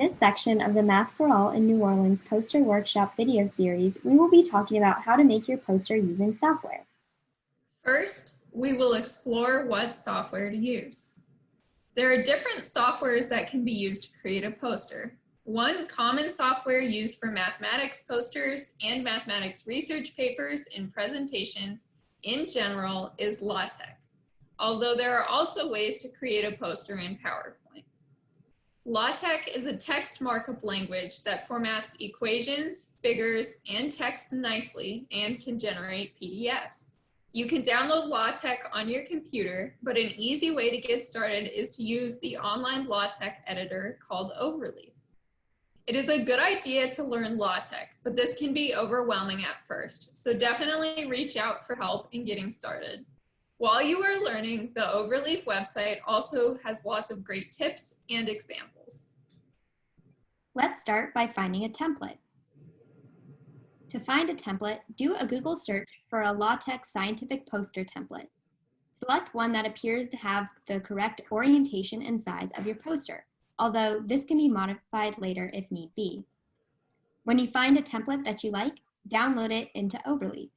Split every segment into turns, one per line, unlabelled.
this section of the Math for All in New Orleans poster workshop video series, we will be talking about how to make your poster using software.
First, we will explore what software to use. There are different softwares that can be used to create a poster. One common software used for mathematics posters and mathematics research papers and presentations in general is LaTeX, although there are also ways to create a poster in PowerPoint. LaTeX is a text markup language that formats equations, figures, and text nicely and can generate PDFs. You can download LaTeX on your computer, but an easy way to get started is to use the online LaTeX editor called Overleaf. It is a good idea to learn LaTeX, but this can be overwhelming at first, so definitely reach out for help in getting started. While you are learning, the Overleaf website also has lots of great tips and examples.
Let's start by finding a template. To find a template, do a Google search for a LaTeX scientific poster template. Select one that appears to have the correct orientation and size of your poster, although this can be modified later if need be. When you find a template that you like, download it into Overleaf.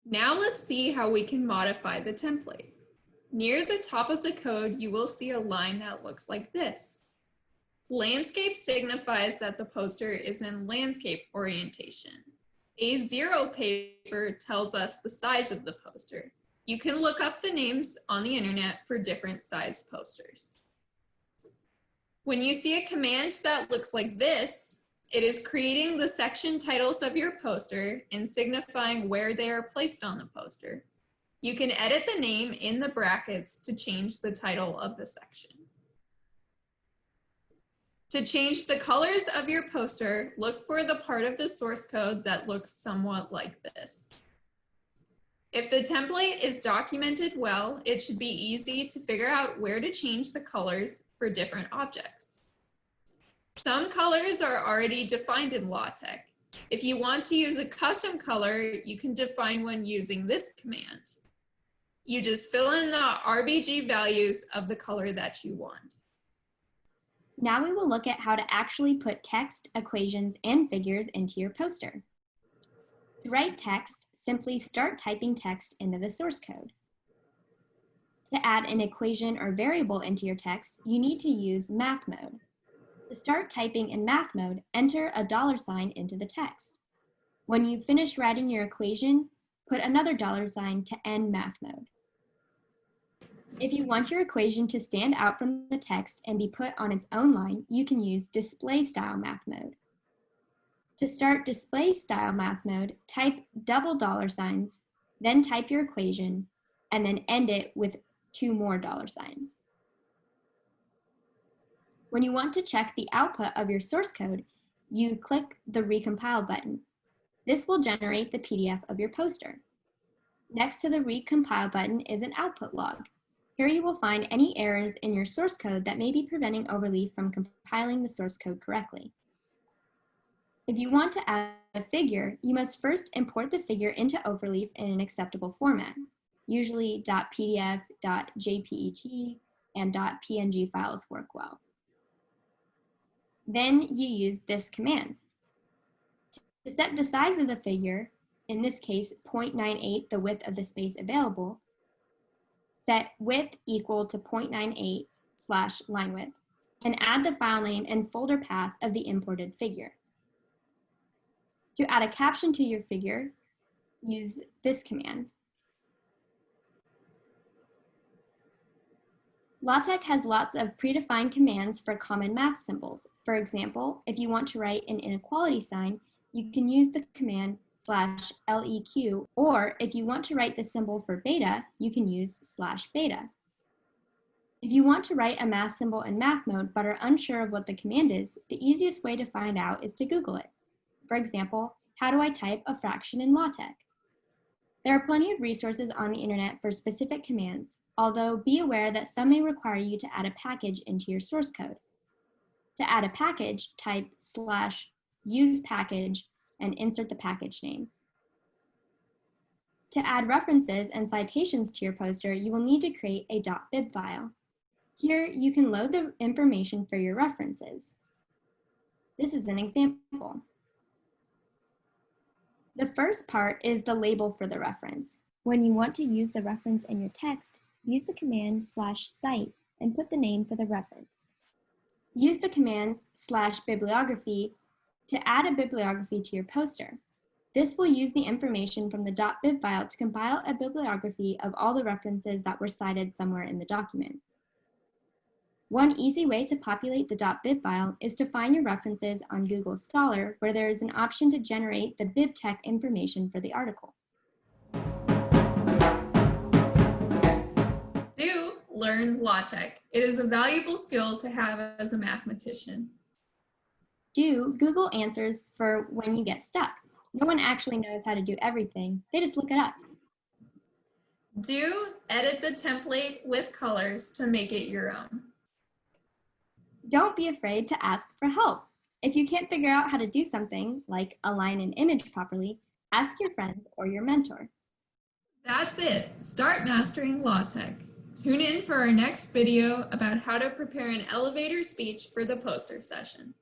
Now let's see how we can modify the template. Near the top of the code, you will see a line that looks like this. Landscape signifies that the poster is in landscape orientation. A0 paper tells us the size of the poster. You can look up the names on the internet for different size posters. When you see a command that looks like this, it is creating the section titles of your poster and signifying where they are placed on the poster. You can edit the name in the brackets to change the title of the section. To change the colors of your poster, look for the part of the source code that looks somewhat like this. If the template is documented well, it should be easy to figure out where to change the colors for different objects. Some colors are already defined in LaTeX. If you want to use a custom color, you can define one using this command. You just fill in the RGB values of the color that you want.
Now we will look at how to actually put text, equations, and figures into your poster. To write text, simply start typing text into the source code. To add an equation or variable into your text, you need to use math mode. To start typing in math mode, enter a $sign into the text. When you've finished writing your equation, put another $sign to end math mode. If you want your equation to stand out from the text and be put on its own line, you can use display style math mode. To start display style math mode, type double $signs, then type your equation, and then end it with 2 more $signs. When you want to check the output of your source code, you click the Recompile button. This will generate the PDF of your poster. Next to the Recompile button is an output log. Here you will find any errors in your source code that may be preventing Overleaf from compiling the source code correctly. If you want to add a figure, you must first import the figure into Overleaf in an acceptable format. Usually .pdf, .jpeg, and .png files work well. Then you use this command. To set the size of the figure, in this case 0.98 the width of the space available, set width equal to 0.98/line width, and add the file name and folder path of the imported figure. To add a caption to your figure, use this command. LaTeX has lots of predefined commands for common math symbols. For example, if you want to write an inequality sign, you can use the command /leq, or if you want to write the symbol for beta, you can use /beta. If you want to write a math symbol in math mode but are unsure of what the command is, the easiest way to find out is to Google it. For example, how do I type a fraction in LaTeX? There are plenty of resources on the internet for specific commands, although be aware that some may require you to add a package into your source code. To add a package, type /usepackage and insert the package name. To add references and citations to your poster, you will need to create a .bib file. Here, you can load the information for your references. This is an example. The first part is the label for the reference. When you want to use the reference in your text, use the command /cite and put the name for the reference. Use the commands /bibliography to add a bibliography to your poster. This will use the information from the .bib file to compile a bibliography of all the references that were cited somewhere in the document. One easy way to populate the .bib file is to find your references on Google Scholar, where there is an option to generate the BibTeX information for the article.
Do learn LaTeX. It is a valuable skill to have as a mathematician.
Do Google answers for when you get stuck. No one actually knows how to do everything. They just look it up.
Do edit the template with colors to make it your own.
Don't be afraid to ask for help. If you can't figure out how to do something, like align an image properly, ask your friends or your mentor.
That's it. Start mastering LaTeX. Tune in for our next video about how to prepare an elevator speech for the poster session.